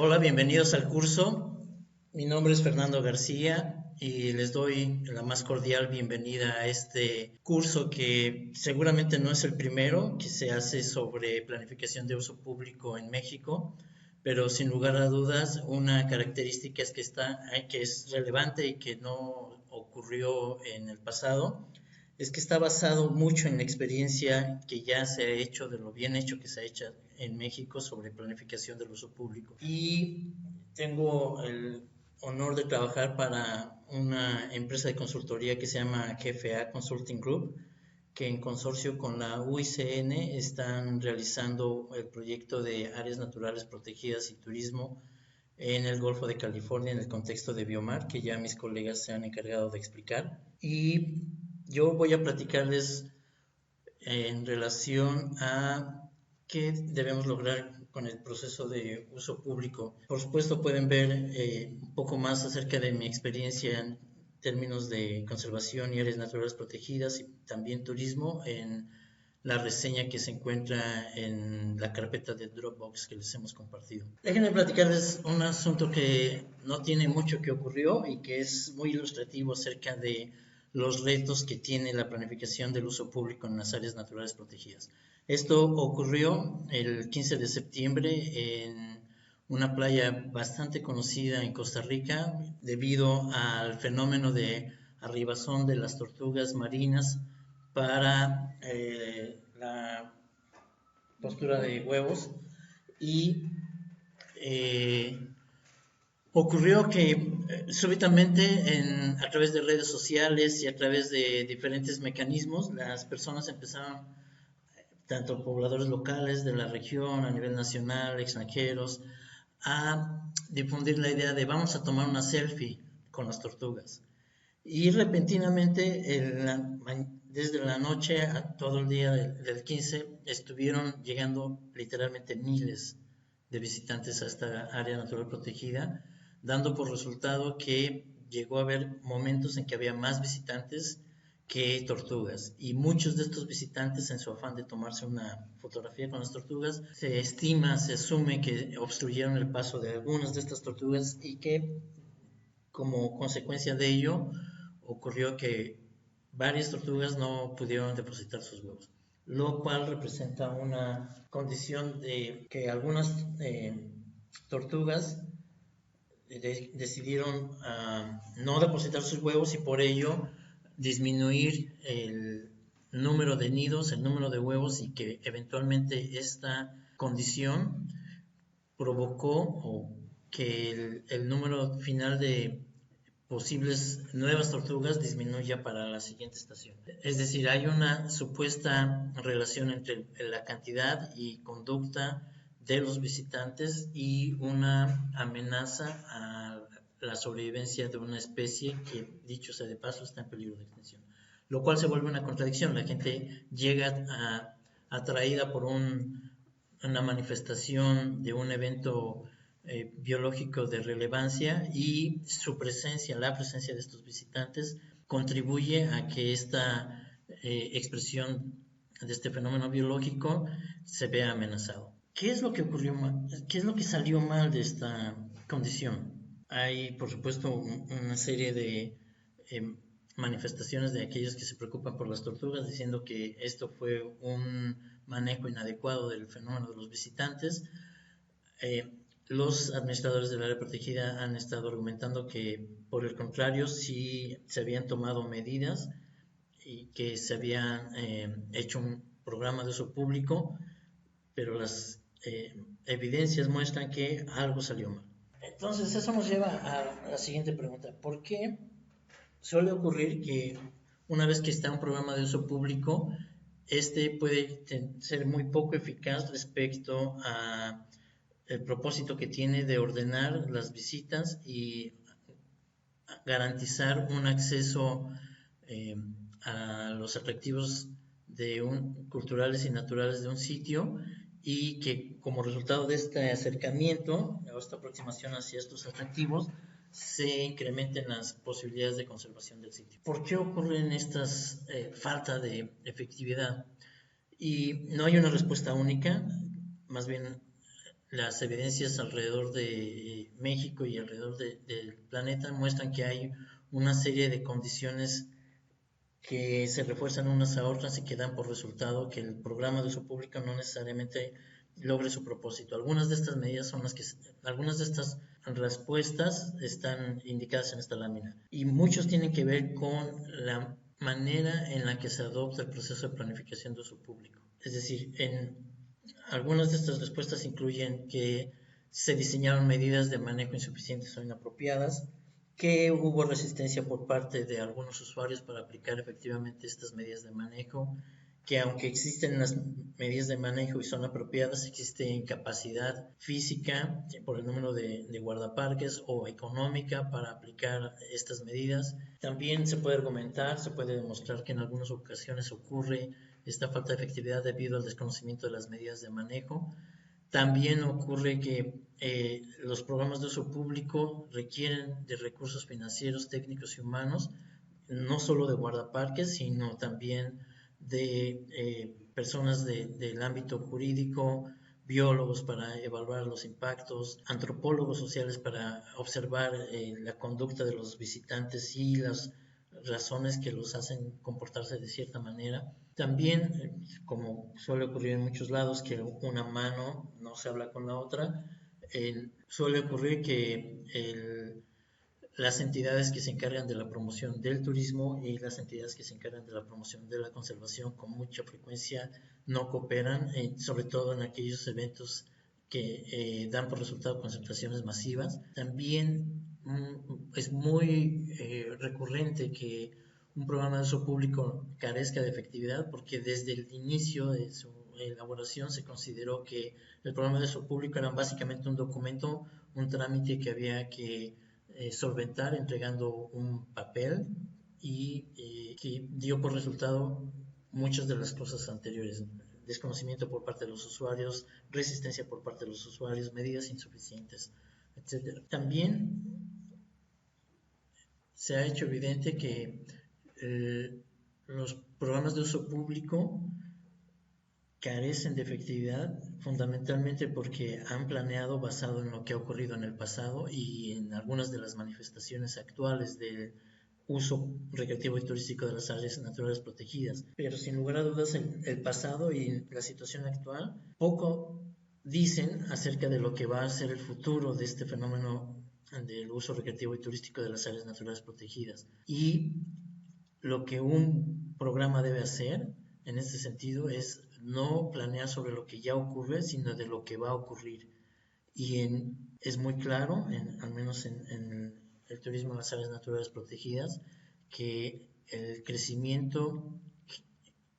Hola, bienvenidos al curso. Mi nombre es Fernando García y les doy la más cordial bienvenida a este curso que seguramente no es el primero que se hace sobre planificación de uso público en México, pero sin lugar a dudas una característica es que es relevante y que no ocurrió en el pasado, es que está basado mucho en la experiencia que ya se ha hecho, de lo bien hecho que se ha hecho en México sobre planificación del uso público. Y tengo el honor de trabajar para una empresa de consultoría que se llama GFA Consulting Group, que en consorcio con la UICN están realizando el proyecto de áreas naturales protegidas y turismo en el Golfo de California en el contexto de Biomar, que ya mis colegas se han encargado de explicar. Y yo voy a platicarles en relación a qué debemos lograr con el proceso de uso público. Por supuesto, pueden ver un poco más acerca de mi experiencia en términos de conservación y áreas naturales protegidas y también turismo en la reseña que se encuentra en la carpeta de Dropbox que les hemos compartido. Déjenme platicarles un asunto que no tiene mucho que ocurrió y que es muy ilustrativo acerca de los retos que tiene la planificación del uso público en las áreas naturales protegidas. Esto ocurrió el 15 de septiembre en una playa bastante conocida en Costa Rica debido al fenómeno de arribazón de las tortugas marinas para la postura de huevos y eh, ocurrió que súbitamente a través de redes sociales y a través de diferentes mecanismos las personas empezaron, tanto pobladores locales de la región, a nivel nacional, extranjeros, a difundir la idea de vamos a tomar una selfie con las tortugas. Y repentinamente, desde la noche a todo el día del 15, estuvieron llegando literalmente miles de visitantes a esta área natural protegida, dando por resultado que llegó a haber momentos en que había más visitantes que tortugas. Y muchos de estos visitantes, en su afán de tomarse una fotografía con las tortugas, se estima, se asume que obstruyeron el paso de algunas de estas tortugas y que como consecuencia de ello ocurrió que varias tortugas no pudieron depositar sus huevos, lo cual representa una condición de que algunas tortugas decidieron no depositar sus huevos y por ello disminuir el número de nidos, el número de huevos y que eventualmente esta condición provocó que el número final de posibles nuevas tortugas disminuya para la siguiente estación. Es decir, hay una supuesta relación entre la cantidad y conducta de los visitantes y una amenaza a la sobrevivencia de una especie que, dicho sea de paso, está en peligro de extinción. Lo cual se vuelve una contradicción. La gente llega atraída por una manifestación de un evento biológico de relevancia y la presencia de estos visitantes contribuye a que esta expresión de este fenómeno biológico se vea amenazado. ¿Qué es lo que ocurrió mal? ¿Qué es lo que salió mal de esta condición? Hay, por supuesto, una serie de manifestaciones de aquellos que se preocupan por las tortugas, diciendo que esto fue un manejo inadecuado del fenómeno de los visitantes. Los administradores del área protegida han estado argumentando que, por el contrario, sí se habían tomado medidas y que se habían hecho un programa de uso público, pero las evidencias muestran que algo salió mal. Entonces, eso nos lleva a la siguiente pregunta. ¿Por qué suele ocurrir que una vez que está un programa de uso público, este puede ser muy poco eficaz respecto a el propósito que tiene de ordenar las visitas y garantizar un acceso eh, a los atractivos culturales y naturales de un sitio y que como resultado de este acercamiento o esta aproximación hacia estos atractivos se incrementen las posibilidades de conservación del sitio? ¿Por qué ocurren estas falta de efectividad? Y no hay una respuesta única, más bien las evidencias alrededor de México y alrededor del planeta muestran que hay una serie de condiciones que se refuerzan unas a otras y que dan por resultado que el programa de uso público no necesariamente logre su propósito. Algunas de estas medidas son algunas de estas respuestas están indicadas en esta lámina y muchos tienen que ver con la manera en la que se adopta el proceso de planificación de uso público. Es decir, algunas de estas respuestas incluyen que se diseñaron medidas de manejo insuficientes o inapropiadas, que hubo resistencia por parte de algunos usuarios para aplicar efectivamente estas medidas de manejo, que aunque existen las medidas de manejo y son apropiadas, existe incapacidad física por el número de guardaparques o económica para aplicar estas medidas. También se puede argumentar, se puede demostrar que en algunas ocasiones ocurre esta falta de efectividad debido al desconocimiento de las medidas de manejo. También ocurre que los programas de uso público requieren de recursos financieros, técnicos y humanos, no solo de guardaparques, sino también de personas del ámbito jurídico, biólogos para evaluar los impactos, antropólogos sociales para observar la conducta de los visitantes y las razones que los hacen comportarse de cierta manera. También, como suele ocurrir en muchos lados, que una mano no se habla con la otra, suele ocurrir que las entidades que se encargan de la promoción del turismo y las entidades que se encargan de la promoción de la conservación con mucha frecuencia no cooperan, sobre todo en aquellos eventos que dan por resultado concentraciones masivas. También es muy recurrente que un programa de uso público carezca de efectividad porque desde el inicio de su elaboración se consideró que el programa de uso público era básicamente un documento, un trámite que había que solventar entregando un papel y que dio por resultado muchas de las cosas anteriores. Desconocimiento por parte de los usuarios, resistencia por parte de los usuarios, medidas insuficientes, etc. También se ha hecho evidente que los programas de uso público carecen de efectividad fundamentalmente porque han planeado basado en lo que ha ocurrido en el pasado y en algunas de las manifestaciones actuales del uso recreativo y turístico de las áreas naturales protegidas. Pero sin lugar a dudas el pasado y la situación actual poco dicen acerca de lo que va a ser el futuro de este fenómeno del uso recreativo y turístico de las áreas naturales protegidas. Y lo que un programa debe hacer en este sentido es no planear sobre lo que ya ocurre, sino de lo que va a ocurrir. Y es muy claro, al menos en el turismo en las áreas naturales protegidas, que el crecimiento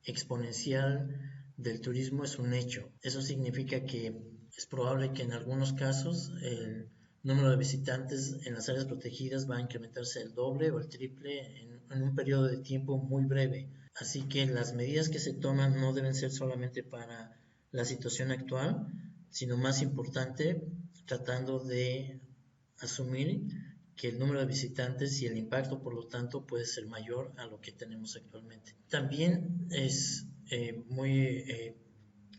exponencial del turismo es un hecho. Eso significa que es probable que en algunos casos el número de visitantes en las áreas protegidas va a incrementarse el doble o el triple en un periodo de tiempo muy breve. Así que las medidas que se toman no deben ser solamente para la situación actual, sino más importante, tratando de asumir que el número de visitantes y el impacto, por lo tanto, puede ser mayor a lo que tenemos actualmente. También es muy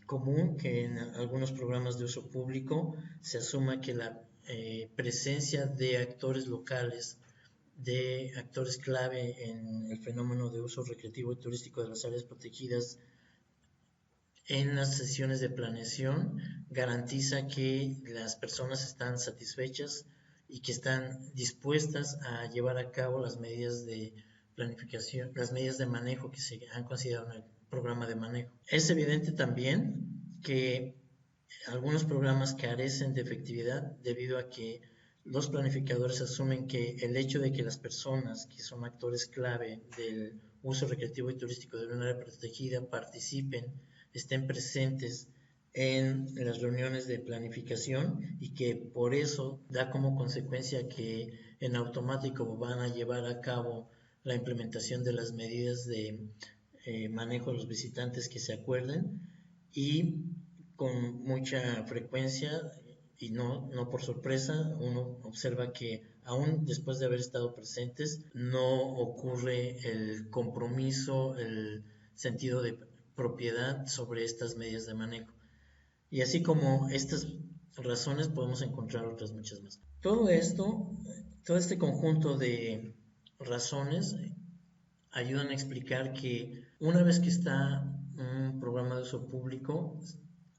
común que en algunos programas de uso público se asuma que la presencia de actores locales, de actores clave en el fenómeno de uso recreativo y turístico de las áreas protegidas en las sesiones de planeación garantiza que las personas están satisfechas y que están dispuestas a llevar a cabo las medidas de planificación, las medidas de manejo que se han considerado en el programa de manejo. Es evidente también que algunos programas carecen de efectividad debido a que los planificadores asumen que el hecho de que las personas que son actores clave del uso recreativo y turístico de una área protegida participen, estén presentes en las reuniones de planificación y que por eso da como consecuencia que en automático van a llevar a cabo la implementación de las medidas de manejo de los visitantes que se acuerden y con mucha frecuencia y no por sorpresa, uno observa que aún después de haber estado presentes, no ocurre el compromiso, el sentido de propiedad sobre estas medidas de manejo. Y así como estas razones podemos encontrar otras muchas más. Todo este conjunto de razones ayudan a explicar que una vez que está un programa de uso público,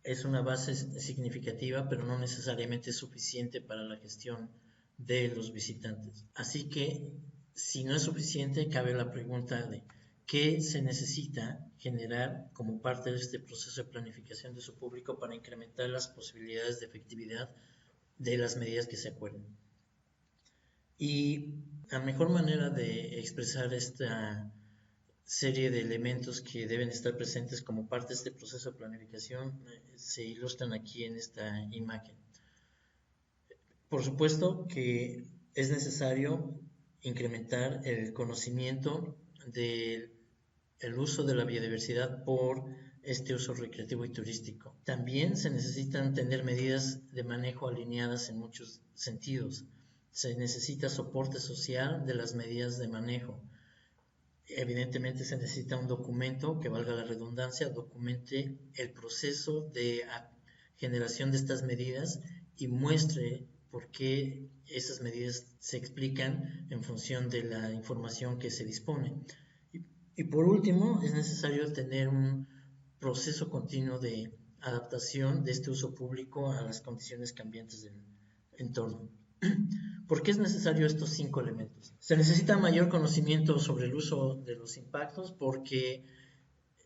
es una base significativa, pero no necesariamente es suficiente para la gestión de los visitantes. Así que, si no es suficiente, cabe la pregunta de qué se necesita generar como parte de este proceso de planificación de uso público para incrementar las posibilidades de efectividad de las medidas que se acuerden. Y la mejor manera de expresar esta serie de elementos que deben estar presentes como parte de este proceso de planificación se ilustran aquí en esta imagen. Por supuesto que es necesario incrementar el conocimiento del uso de la biodiversidad por este uso recreativo y turístico. También se necesitan tener medidas de manejo alineadas en muchos sentidos. Se necesita soporte social de las medidas de manejo. Evidentemente se necesita un documento que, valga la redundancia, documente el proceso de generación de estas medidas y muestre por qué esas medidas se explican en función de la información que se dispone. Y por último, es necesario tener un proceso continuo de adaptación de este uso público a las condiciones cambiantes del entorno. ¿Por qué es necesario estos 5 elementos? Se necesita mayor conocimiento sobre el uso de los impactos porque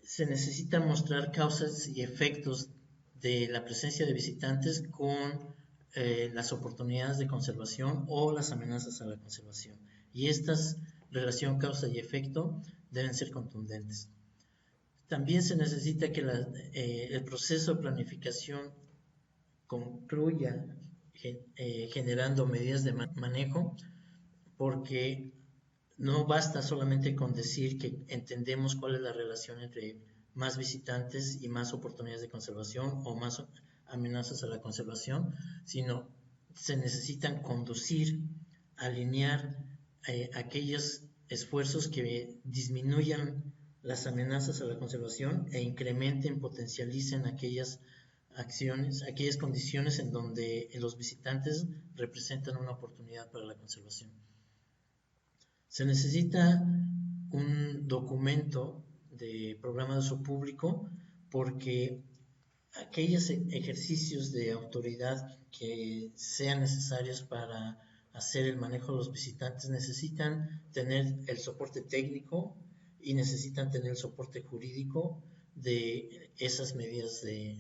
se necesita mostrar causas y efectos de la presencia de visitantes con las oportunidades de conservación o las amenazas a la conservación. Y estas relación causa y efecto deben ser contundentes. También se necesita que el proceso de planificación concluya generando medidas de manejo, porque no basta solamente con decir que entendemos cuál es la relación entre más visitantes y más oportunidades de conservación o más amenazas a la conservación, sino se necesitan conducir, alinear aquellos esfuerzos que disminuyan las amenazas a la conservación e incrementen, potencialicen aquellas acciones, aquellas condiciones en donde los visitantes representan una oportunidad para la conservación. Se necesita un documento de programa de uso público porque aquellos ejercicios de autoridad que sean necesarios para hacer el manejo de los visitantes necesitan tener el soporte técnico y necesitan tener el soporte jurídico de esas medidas de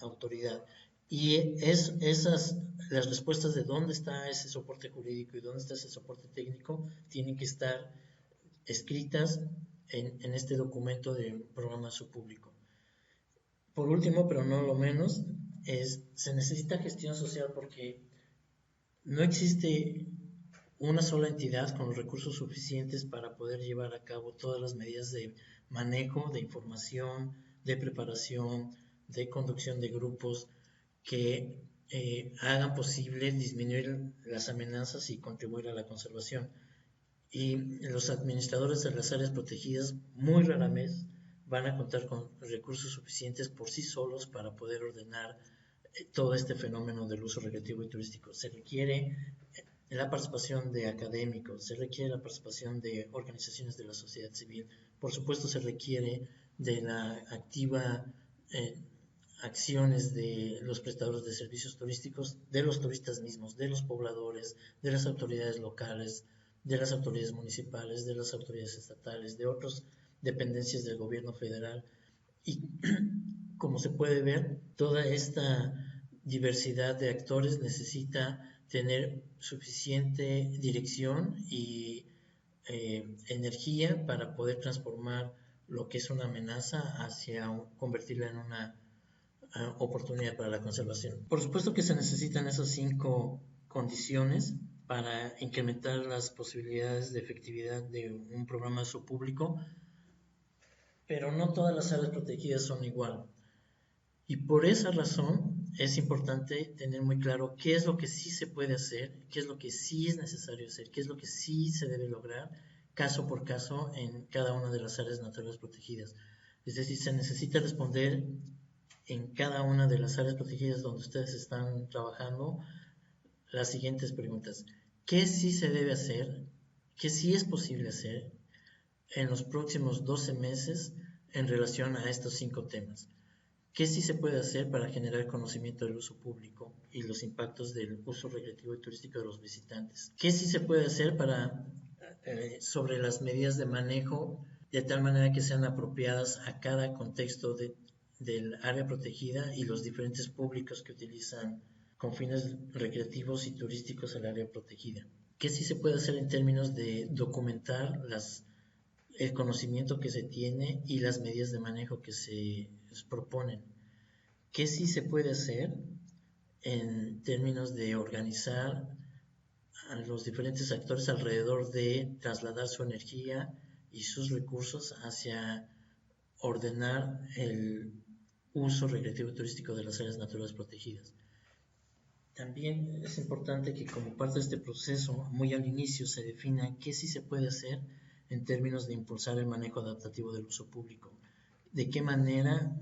autoridad. Y las respuestas de dónde está ese soporte jurídico y dónde está ese soporte técnico tienen que estar escritas en este documento de programa de uso público. Por último, pero no lo menos, se necesita gestión social porque no existe una sola entidad con los recursos suficientes para poder llevar a cabo todas las medidas de manejo, de información, de preparación, de conducción de grupos que hagan posible disminuir las amenazas y contribuir a la conservación. Y los administradores de las áreas protegidas muy rara vez van a contar con recursos suficientes por sí solos para poder ordenar todo este fenómeno del uso recreativo y turístico. Se requiere la participación de académicos, se requiere la participación de organizaciones de la sociedad civil, por supuesto se requiere de la activa acciones de los prestadores de servicios turísticos, de los turistas mismos, de los pobladores, de las autoridades locales, de las autoridades municipales, de las autoridades estatales, de otras dependencias del gobierno federal. Y como se puede ver, toda esta diversidad de actores necesita tener suficiente dirección y energía para poder transformar lo que es una amenaza hacia convertirla en una oportunidad para la conservación. Por supuesto que se necesitan esas 5 condiciones para incrementar las posibilidades de efectividad de un programa de uso público, pero no todas las áreas protegidas son igual. Y por esa razón es importante tener muy claro qué es lo que sí se puede hacer, qué es lo que sí es necesario hacer, qué es lo que sí se debe lograr caso por caso en cada una de las áreas naturales protegidas. Es decir, se necesita responder en cada una de las áreas protegidas donde ustedes están trabajando las siguientes preguntas. ¿Qué sí se debe hacer? ¿Qué sí es posible hacer en los próximos 12 meses en relación a estos 5 temas? ¿Qué sí se puede hacer para generar conocimiento del uso público y los impactos del uso recreativo y turístico de los visitantes? ¿Qué sí se puede hacer sobre las medidas de manejo de tal manera que sean apropiadas a cada contexto del área protegida y los diferentes públicos que utilizan con fines recreativos y turísticos el área protegida? ¿Qué sí se puede hacer en términos de documentar el conocimiento que se tiene y las medidas de manejo que se proponen? ¿Qué sí se puede hacer en términos de organizar a los diferentes actores alrededor de trasladar su energía y sus recursos hacia ordenar el uso recreativo y turístico de las áreas naturales protegidas? También es importante que como parte de este proceso, muy al inicio, se defina qué sí se puede hacer en términos de impulsar el manejo adaptativo del uso público. De qué manera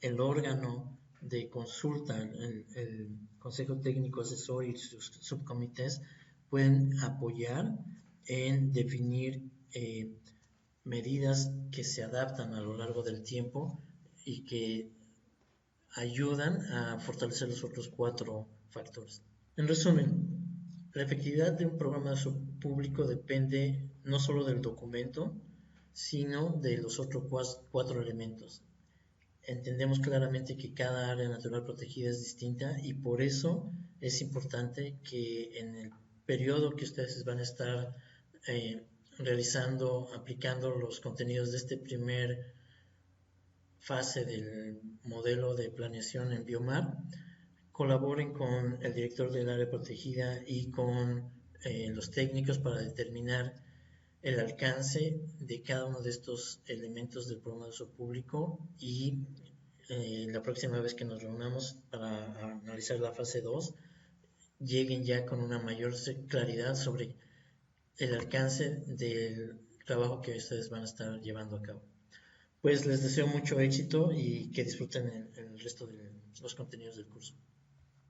el órgano de consulta, el Consejo Técnico Asesor y sus subcomités pueden apoyar en definir medidas que se adaptan a lo largo del tiempo y que ayudan a fortalecer los otros 4 factores. En resumen, la efectividad de un programa de uso público depende no solo del documento, sino de los otros 4 elementos. Entendemos claramente que cada área natural protegida es distinta y por eso es importante que en el periodo que ustedes van a estar realizando, aplicando los contenidos de este primer fase del modelo de planeación en Biomar, colaboren con el director del área protegida y con los técnicos para determinar el alcance de cada uno de estos elementos del programa de uso público y la próxima vez que nos reunamos para analizar la fase 2 lleguen ya con una mayor claridad sobre el alcance del trabajo que ustedes van a estar llevando a cabo. Pues les deseo mucho éxito y que disfruten el resto de los contenidos del curso.